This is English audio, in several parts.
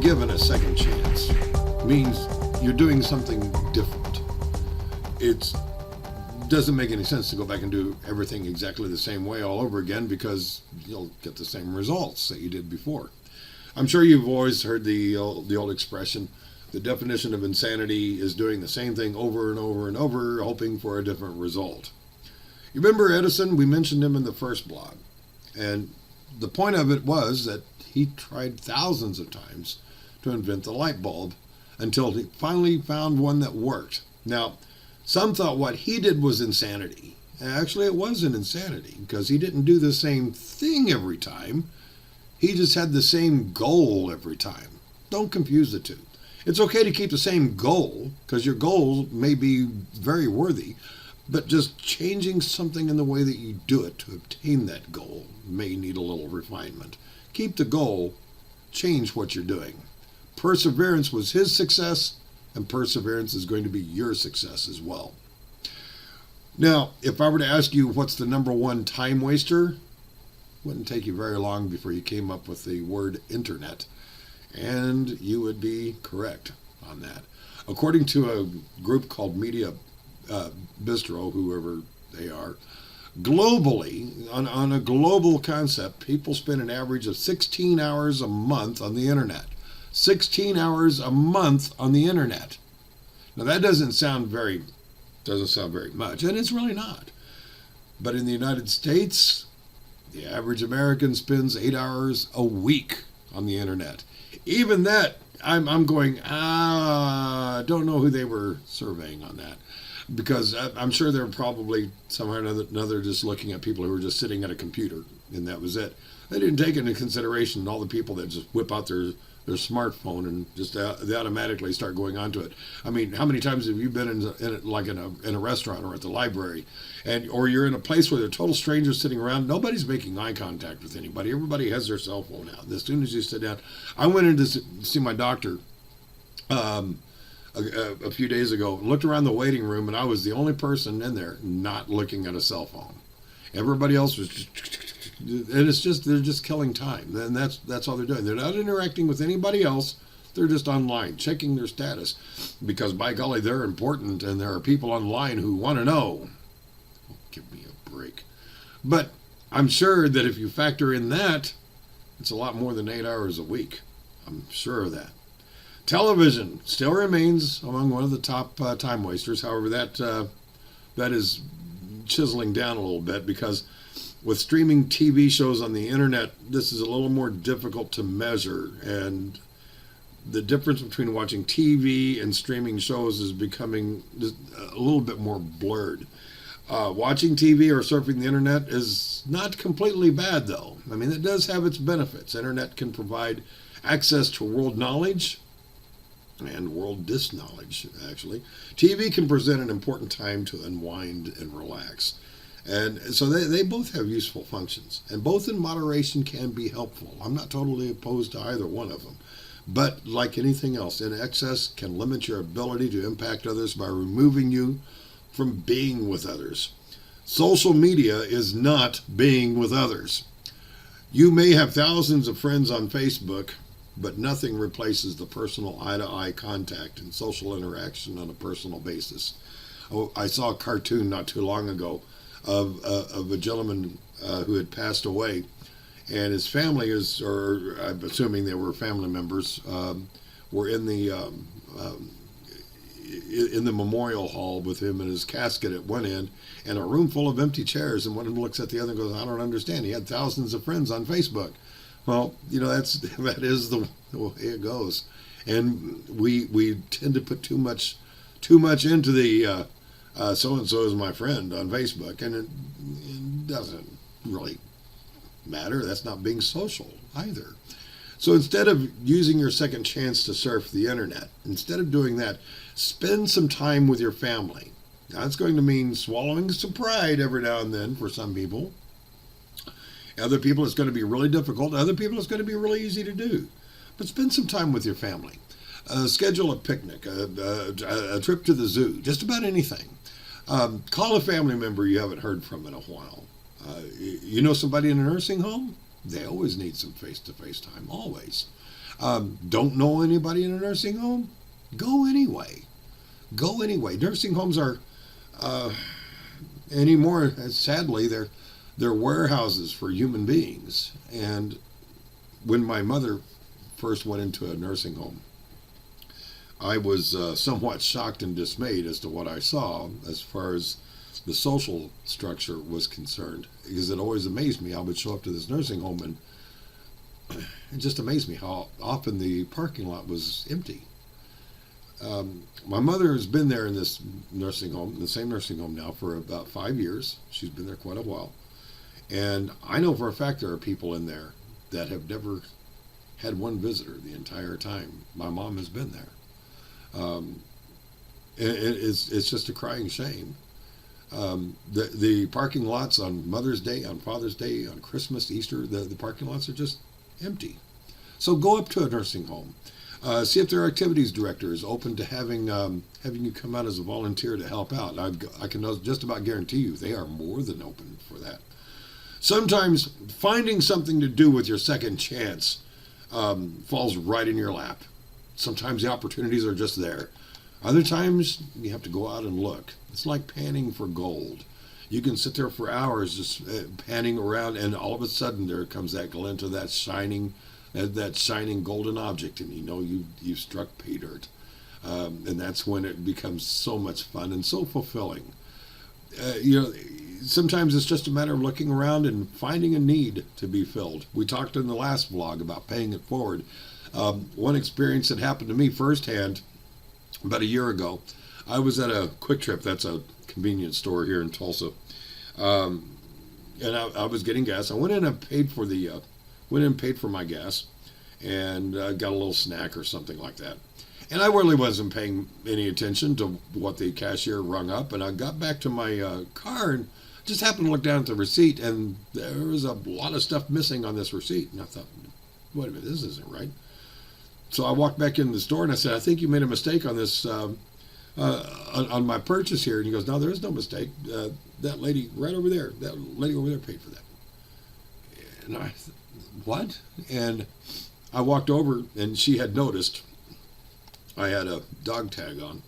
given a second chance means you're doing something different. It doesn't make any sense to go back and do everything exactly the same way all over again because you'll get the same results that you did before. I'm sure you've always heard the old expression, the definition of insanity is doing the same thing over and over and over, hoping for a different result. You remember Edison? We mentioned him in the first blog. And the point of it was that he tried thousands of times to invent the light bulb until he finally found one that worked. Now, some thought what he did was insanity. Actually, it wasn't insanity because he didn't do the same thing every time. He just had the same goal every time. Don't confuse the two. It's okay to keep the same goal because your goal may be very worthy, but just changing something in the way that you do it to obtain that goal may need a little refinement. Keep the goal, change what you're doing. Perseverance was his success, and perseverance is going to be your success as well. Now, if I were to ask you what's the number one time waster, it wouldn't take you very long before you came up with the word internet. And you would be correct on that. According to a group called Media Bistro, whoever they are, globally, on a global concept, people spend an average of 16 hours a month on the internet. 16 hours a month on the internet. Now that doesn't sound very much, and it's really not. But in the United States, the average American spends 8 hours a week on the internet. Even that, I'm going, don't know who they were surveying on that. Because I'm sure they're probably somehow or another just looking at people who were just sitting at a computer, and that was it. They didn't take into consideration all the people that just whip out their smartphone and just they automatically start going onto it. I mean, how many times have you been in a restaurant or at the library, or you're in a place where there are total strangers sitting around, nobody's making eye contact with anybody. Everybody has their cell phone out. As soon as you sit down, I went in to see my doctor a few days ago, looked around the waiting room, and I was the only person in there not looking at a cell phone. Everybody else was just, and it's just, they're just killing time. And that's all they're doing. They're not interacting with anybody else. They're just online, checking their status. Because by golly, they're important, and there are people online who want to know. Oh, give me a break. But I'm sure that if you factor in that, it's a lot more than 8 hours a week. I'm sure of that. Television still remains among one of the top time wasters. However, that is chiseling down a little bit because with streaming TV shows on the internet, this is a little more difficult to measure. And the difference between watching TV and streaming shows is becoming just a little bit more blurred. Watching TV or surfing the internet is not completely bad, though. I mean, it does have its benefits. Internet can provide access to world knowledge and world disknowledge, actually. TV can present an important time to unwind and relax. And so they both have useful functions. And both in moderation can be helpful. I'm not totally opposed to either one of them. But like anything else, in excess can limit your ability to impact others by removing you from being with others. Social media is not being with others. You may have thousands of friends on Facebook, but nothing replaces the personal eye-to-eye contact and social interaction on a personal basis. Oh, I saw a cartoon not too long ago of a gentleman who had passed away, and his family or I'm assuming they were family members, were in the memorial hall with him in his casket at one end, and a room full of empty chairs, and one of them looks at the other and goes, I don't understand. He had thousands of friends on Facebook. Well, that is the way it goes, and we tend to put too much into the so and so is my friend on Facebook, and it doesn't really matter. That's not being social either. So instead of using your second chance to surf the internet, instead of doing that, spend some time with your family. That's going to mean swallowing some pride every now and then for some people. Other people, it's going to be really difficult. Other people, it's going to be really easy to do. But spend some time with your family. Schedule a picnic, a trip to the zoo, just about anything. Call a family member you haven't heard from in a while. You know somebody in a nursing home? They always need some face-to-face time, always. Don't know anybody in a nursing home? Go anyway. Go anyway. Nursing homes are anymore. Sadly, they're warehouses for human beings. And when my mother first went into a nursing home, I was somewhat shocked and dismayed as to what I saw as far as the social structure was concerned, because it always amazed me. I would show up to this nursing home and it just amazed me how often the parking lot was empty. My mother has been there in this nursing home, the same nursing home now, for about 5 years. She's been there quite a while. And I know for a fact there are people in there that have never had one visitor the entire time my mom has been there. It's just a crying shame. The parking lots on Mother's Day, on Father's Day, on Christmas, Easter, the parking lots are just empty. So go up to a nursing home. See if their activities director is open to having you come out as a volunteer to help out. I can just about guarantee you they are more than open for that. Sometimes finding something to do with your second chance falls right in your lap. Sometimes the opportunities are just there. Other times you have to go out and look. It's like panning for gold. You can sit there for hours just panning around, and all of a sudden there comes that glint of that shining golden object, and you know you've struck pay dirt. And that's when it becomes so much fun and so fulfilling. Sometimes it's just a matter of looking around and finding a need to be filled. We talked in the last vlog about paying it forward. One experience that happened to me firsthand about a year ago. I was at a Quick Trip, that's a convenience store here in Tulsa, and I was getting gas. I went in and paid for my gas, and got a little snack or something like that. And I really wasn't paying any attention to what the cashier rung up. And I got back to my car and just happened to look down at the receipt, and there was a lot of stuff missing on this receipt. And I thought, wait a minute, this isn't right. So I walked back in the store and I said, I think you made a mistake on this, on my purchase here. And he goes, no, there is no mistake. That lady right over there, paid for that. And I, what? And I walked over, and she had noticed I had a dog tag on.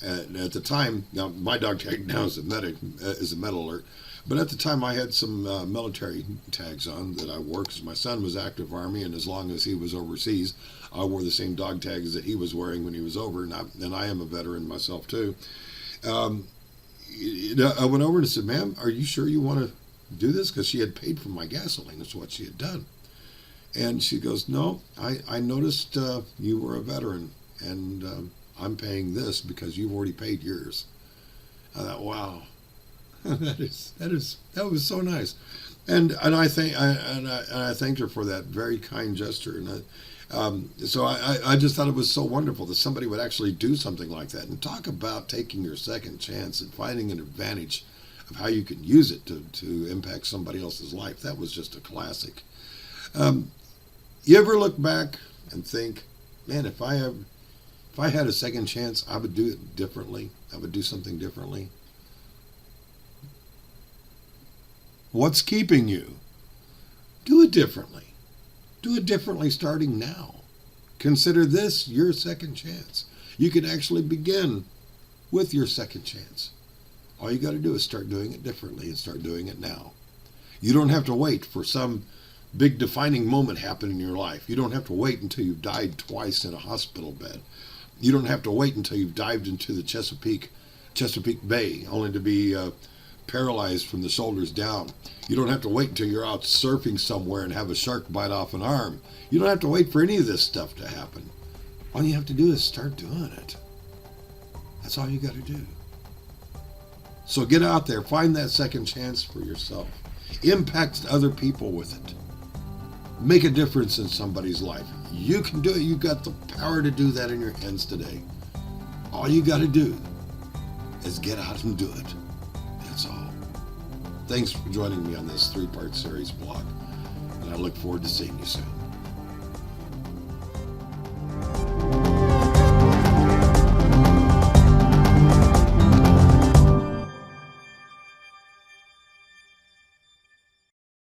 And at the time, now my dog tag now is a metal alert, but at the time I had some military tags on that I wore because my son was active Army, and as long as he was overseas, I wore the same dog tags that he was wearing when he was over, and I am a veteran myself too. I went over and said, ma'am, are you sure you want to do this? Because she had paid for my gasoline. That's what she had done. And she goes, no, I noticed you were a veteran, and I'm paying this because you've already paid yours. I thought, wow, that was so nice, and I thanked her for that very kind gesture, and so I just thought it was so wonderful that somebody would actually do something like that. And talk about taking your second chance and finding an advantage of how you can use it to impact somebody else's life. That was just a classic. You ever look back and think, man, if I had a second chance, I would do it differently. I would do something differently. What's keeping you? Do it differently. Do it differently starting now. Consider this your second chance. You can actually begin with your second chance. All you got to do is start doing it differently and start doing it now. You don't have to wait for some big defining moment happen in your life. You don't have to wait until you've died twice in a hospital bed. You don't have to wait until you've dived into the Chesapeake Bay only to be paralyzed from the shoulders down. You don't have to wait until you're out surfing somewhere and have a shark bite off an arm. You don't have to wait for any of this stuff to happen. All you have to do is start doing it. That's all you got to do. So get out there, find that second chance for yourself. Impact other people with it. Make a difference in somebody's life. You can do it. You've got the power to do that in your hands today. All you got to do is get out and do it. That's all. Thanks for joining me on this 3-part series blog, and I look forward to seeing you soon.